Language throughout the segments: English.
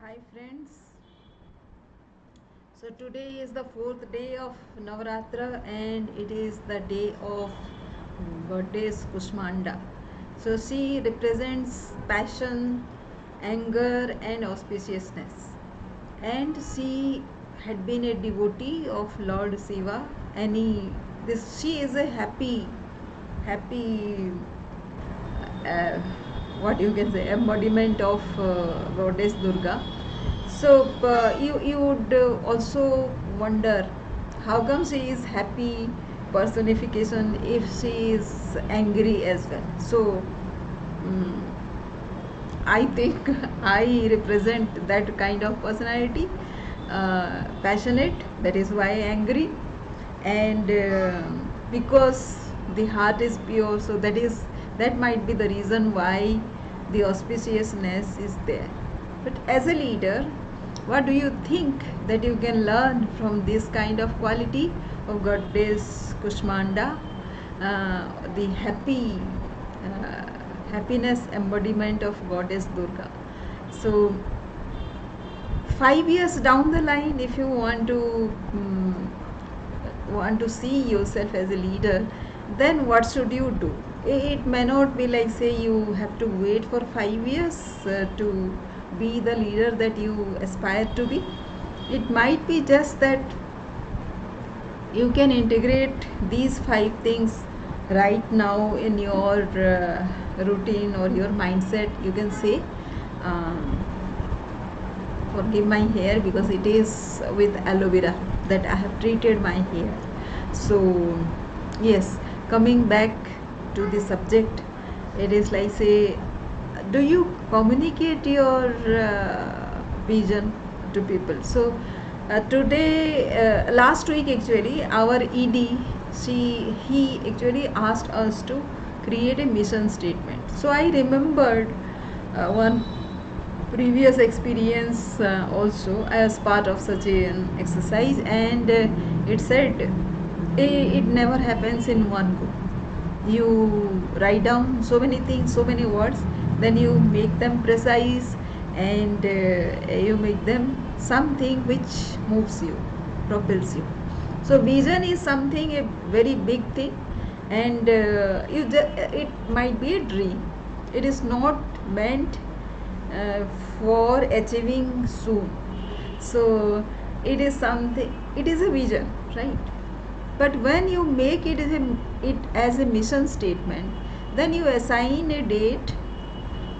Hi friends. So today is the fourth day of Navratra and it is the day of Goddess Kushmanda. So she represents passion, anger and auspiciousness. And she had been a devotee of Lord Shiva and she is a happy uh, what you can say embodiment of Goddess Durga. So you would also wonder how come she is happy personification if she is angry as well. So mm I think I represent that kind of personality, passionate, that is why angry, and because the heart is pure, so that might be the reason why the auspiciousness is there. But as a leader, what do you think that you can learn from this kind of quality of Goddess Kushmanda, the uh, happiness embodiment of Goddess Durga? So 5 years down the line, if you want to see yourself as a leader, then what should you do? It may not be like, say, you have to wait for 5 years to be the leader that you aspire to be. It might be just that you can integrate these five things right now in your routine or your mindset. You can say, um, forgive my hair because it is with aloe vera that I have treated my hair. So yes, coming back to the subject, it is like, say, do you communicate your vision to people? So last week actually, our ed, he actually asked us to create a mission statement. So I remembered one previous experience also as part of such an exercise, and it said it never happens in one go. You write down so many things, so many words, then you make them precise, and you make them something which moves you, propels you. So vision is something, a very big thing, and it might be a dream. It is not meant uh, for achieving soon. So it is something, it is a vision, right? But when you make it as a mission statement, then you assign a date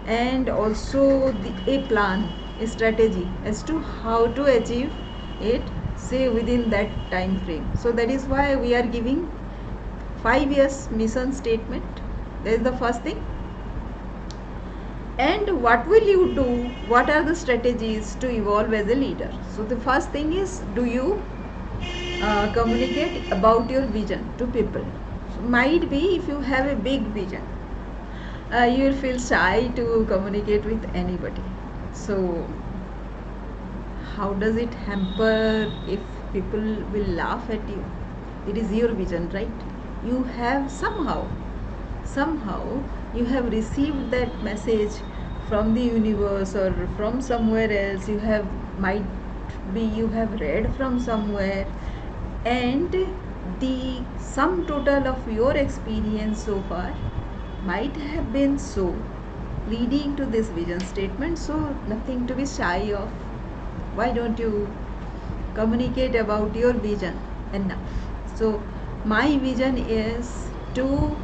and also a plan, a strategy as to how to achieve it, say within that time frame. So that is why we are giving 5 years mission statement. That is the first thing. And what will you do? What are the strategies to evolve as a leader? So the first thing is, do you communicate about your vision to people? So might be if you have a big vision, you will feel shy to communicate with anybody. So how does it hamper if people will laugh at you? It is your vision, right? You have somehow you have received that message from the universe or from somewhere else. You have, might be you have read from somewhere, and the sum total of your experience so far might have been so leading to this vision statement. So nothing to be shy of. Why don't you communicate about your vision enough? So my vision is to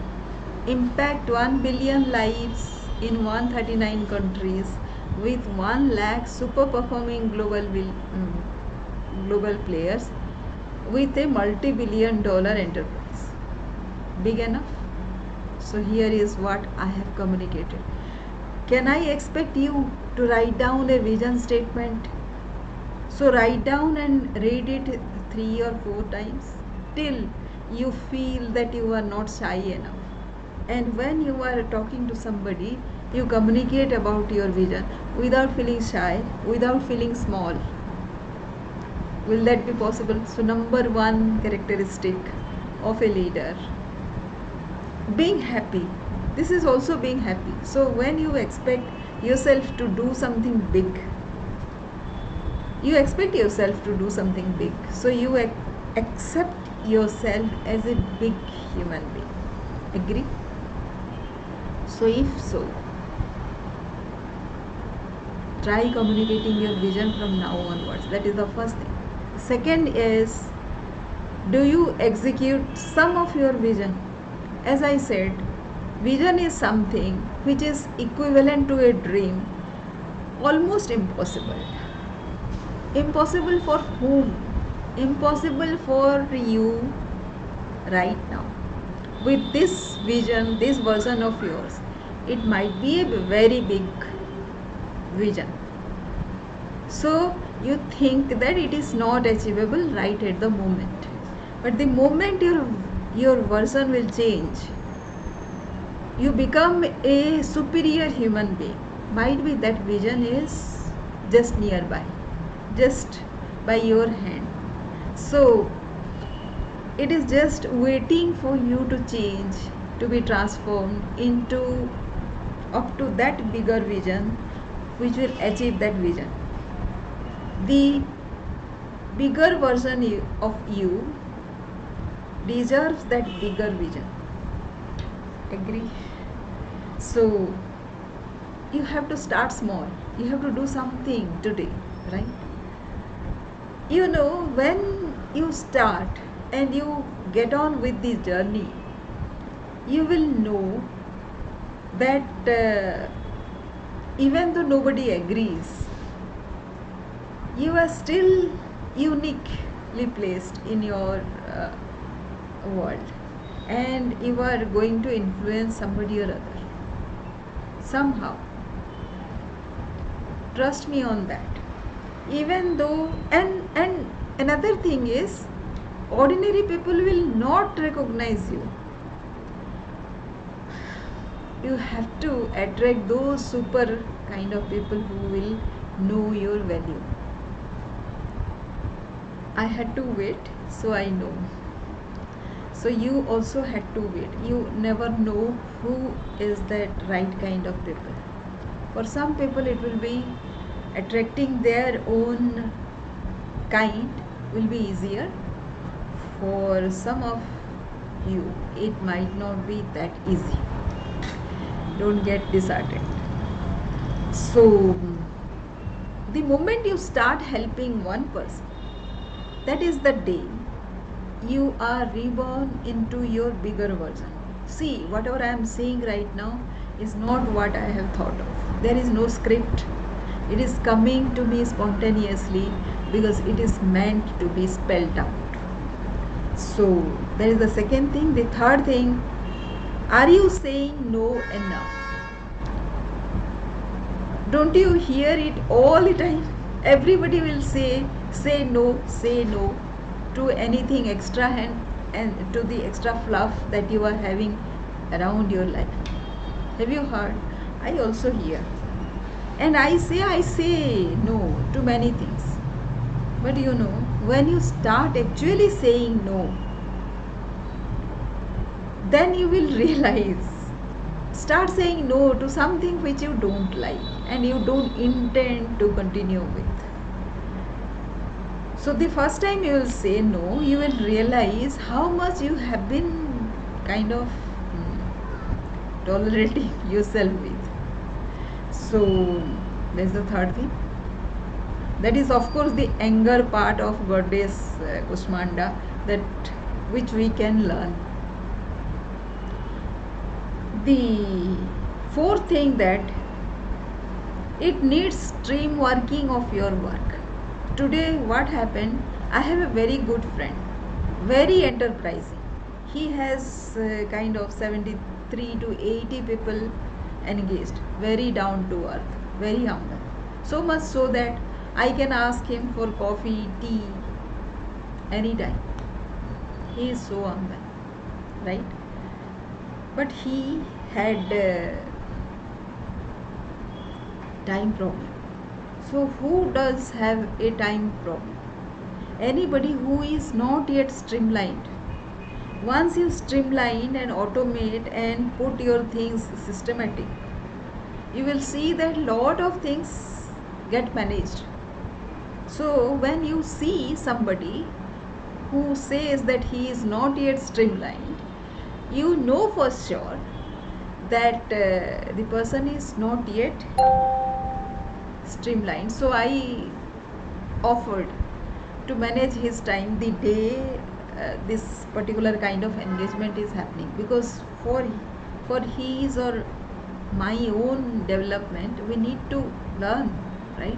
impact 1 billion lives in 139 countries with 1 lakh super performing global players with a multi-billion dollar enterprise. Big enough? So here is what I have communicated. Can I expect you to write down a vision statement? So write down and read it 3 or 4 times till you feel that you are not shy enough. And when you are talking to somebody, you communicate about your vision without feeling shy, without feeling small. Will that be possible? So number one characteristic of a leader, being happy. This is also being happy. So when you expect yourself to do something big, You expect yourself to do something big, so you accept yourself as a big human being. Agree? So if so, try communicating your vision from now onwards. That is the first thing. Second is, do you execute some of your vision? As I said, vision is something which is equivalent to a dream, almost impossible. Impossible for whom? Impossible for you right now. With this vision, this version of yours, it might be a very big vision. So you think that it is not achievable right at the moment. But the moment your version will change, you become a superior human being. Might be that vision is just nearby, just by your hand. So it is just waiting for you to change, to be transformed into up to that bigger vision which will achieve that vision. The bigger version of you deserves that bigger vision. Agree? So you have to start small. You have to do something today, right? You know, when you start and you get on with this journey, you will know that even though nobody agrees, you are still uniquely placed in your world, and you are going to influence somebody or other somehow. Trust me on that. Even though, and another thing is, ordinary people will not recognize you. You have to attract those super kind of people who will know your value. I had to wait, so I know. So you also had to wait. You never know who is that right kind of people. For some people it will be attracting their own kind will be easier. For some of you it might not be that easy. Don't get disheartened. So the moment you start helping one person, that is the day you are reborn into your bigger version. See, whatever I am saying right now is not what I have thought of. There is no script. It is coming to me spontaneously because it is meant to be spelled out. So that is the second thing. The third thing, are you saying no enough? Don't you hear it all the time? Everybody will say no to anything extra and to the extra fluff that you are having around your life. Have you heard? I also hear. And I say no to many things. But you know, when you start actually saying no, then you will realize, start saying no to something which you don't like and you don't intend to continue with. So the first time you will say no, you will realize how much you have been kind of tolerating yourself with. So that's the third thing. That is of course the anger part of Goddess Kushmanda, that which we can learn. The fourth thing, that it needs stream working of your work. Today what happened, I have a very good friend, very enterprising. He has kind of 73 to 80 people engaged, very down to earth, very humble. So much so that I can ask him for coffee, tea, anytime. He is so humble, right? But he had time problem. So who does have a time problem? Anybody who is not yet streamlined. Once you streamline and automate and put your things systematic, you will see that lot of things get managed. So when you see somebody who says that he is not yet streamlined, you know for sure that the person is not yet streamlined. So I offered to manage his time the day this particular kind of engagement is happening, because for his or my own development we need to learn, right?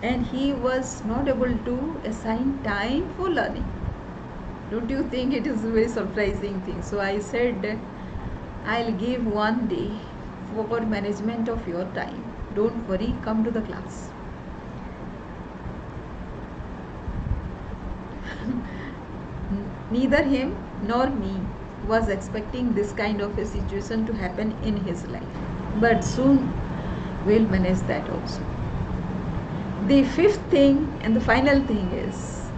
And he was not able to assign time for learning. Don't you think it is a very surprising thing? So I said, I'll give one day for management of your time. Don't worry, come to the class. Neither him nor me was expecting this kind of a situation to happen in his life. But soon we'll manage that also. The fifth thing and the final thing is,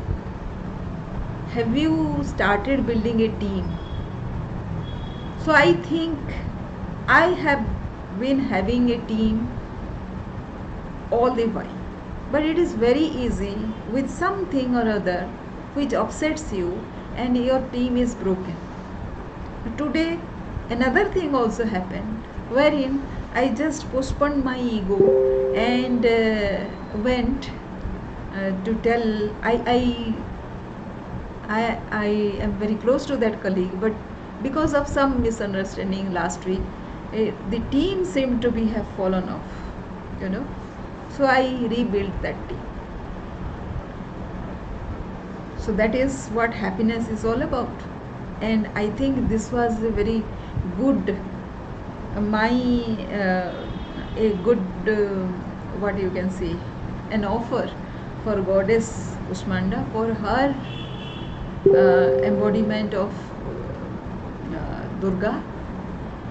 have you started building a team? So I think I have been having a team all the while, but it is very easy with something or other which upsets you and your team is broken. Today another thing also happened, wherein I just postponed my ego and went to tell I am very close to that colleague, but because of some misunderstanding last week, the team seemed to be have fallen off, you know. So I rebuilt that team. So that is what happiness is all about. And I think this was a very good, my a good what you can say, an offer for Goddess Kushmanda for her embodiment of Durga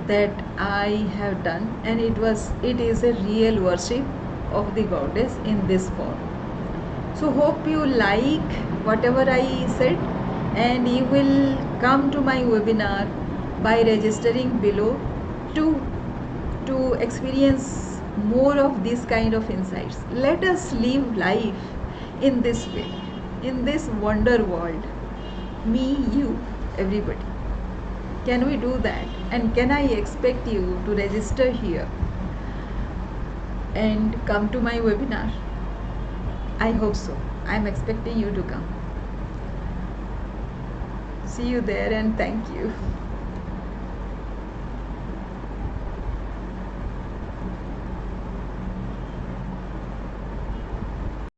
that I have done, and it is a real worship of the goddess in this form. So hope you like whatever I said, and you will come to my webinar by registering below to experience more of this kind of insights. Let us live life in this way, in this wonder world. Me, you, everybody. Can we do that? And can I expect you to register here and come to my webinar? I hope so. I am expecting you to come. See you there, and thank you.